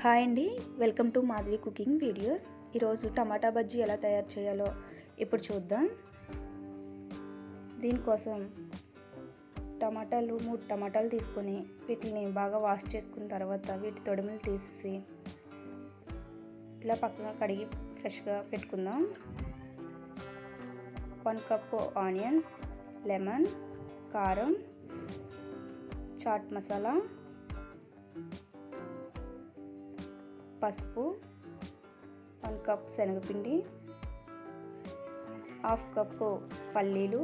Hi అండి, welcome to Madhavi cooking videos. ఈరోజు టమాటా బజ్జీ ఎలా తయారు చేయాలో ఇప్పుడు చూద్దాం. దీనికోసం మూడు టమాటాలు తీసుకొని వీటిని బాగా వాష్ చేసుకున్న తర్వాత వీటి తొడిమలు తీసి ఇలా పక్కన కడిగి ఫ్రెష్గా పెట్టుకుందాం. 1 కప్పు ఆనియన్స్, లెమన్, కారం, చాట్ మసాలా, పసుపు, 1 కప్ శనగపిండి, 1/2 కప్పు పల్లీలు,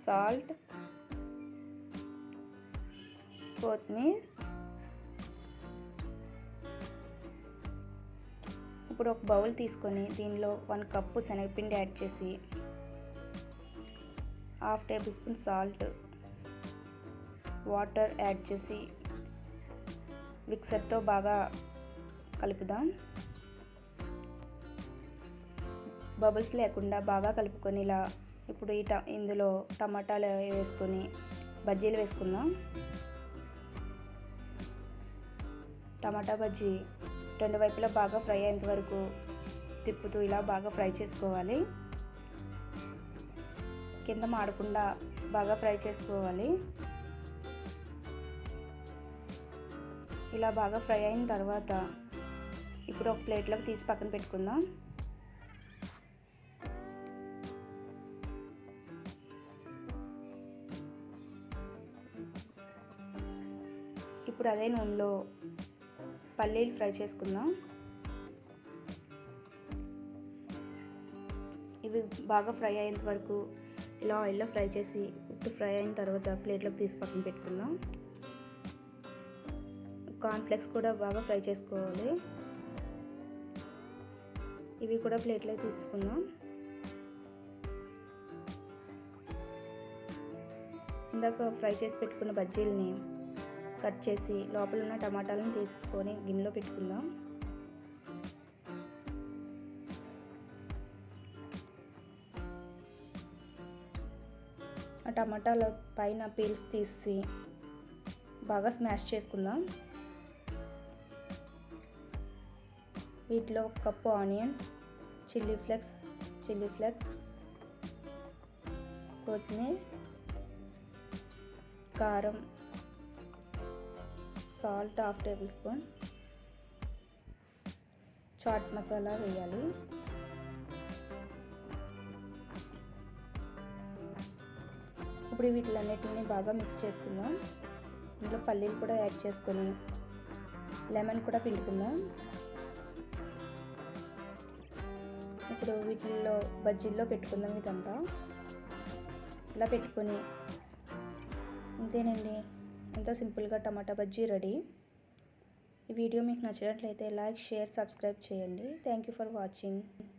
సాల్ట్, కొత్తిమీర. ఇప్పుడు ఒక బౌల్ తీసుకొని దీనిలో 1 కప్పు శనగపిండి యాడ్ చేసి 1/2 table spoon salt, water add చేసి మిక్సర్తో బాగా కలుపుదాం. బబుల్స్ లేకుండా బాగా కలుపుకొని ఇలా ఇప్పుడు ఇందులో టమాటాలు వేసుకొని బజ్జీలు వేసుకుందాం. టమాటా బజ్జీ 2 వైపులా బాగా ఫ్రై అయ్యేంత వరకు తిప్పుతూ ఇలా బాగా ఫ్రై చేసుకోవాలి. కింద మాడకుండా బాగా ఫ్రై చేసుకోవాలి. ఇలా బాగా ఫ్రై అయిన తర్వాత ఇప్పుడు ఒక ప్లేట్లోకి తీసి పక్కన పెట్టుకుందాం. ఇప్పుడు అదే నూనెలో పల్లీలు ఫ్రై చేసుకుందాం. ఇవి బాగా ఫ్రై అయ్యేంత వరకు ఇలా ఆయిల్లో ఫ్రై చేసి ఫ్రై అయిన తర్వాత ప్లేట్లోకి తీసి పక్కన పెట్టుకుందాం. కార్న్ఫ్లెక్స్ కూడా బాగా ఫ్రై చేసుకోవాలి. ఇవి కూడా ప్లేట్లోకి తీసుకుందాం. ఇందాక ఫ్రై చేసి పెట్టుకున్న బజ్జీలని కట్ చేసి లోపల ఉన్న టమాటాలను తీసుకొని గిన్నెలో పెట్టుకుందాం. ఆ టమాటాల పైన పీల్స్ తీసి బాగా స్మాష్ చేసుకుందాం. వీటిలో 1 కప్పు ఆనియన్స్, చిల్లీ ఫ్లేక్స్, కొత్తిమీర, కారం, salt 1/2 tablespoon, chaat masala వేయాలి. ఇప్పుడు వీటిలన్నిటిని బాగా మిక్స్ చేసుకుందాం. ఇందులో పల్లీలు కూడా యాడ్ చేసుకొని లెమన్ కూడా పిండుకుందాం. ఇప్పుడు వీటిల్లో బజ్జీల్లో పెట్టుకుందాం. ఇదంతా ఇలా పెట్టుకొని అంతేనండి, ఎంతో సింపుల్గా టమాటా బజ్జీ రెడీ. ఈ వీడియో మీకు నచ్చినట్లయితే లైక్, షేర్, సబ్స్క్రైబ్ చేయండి. Thank you for watching.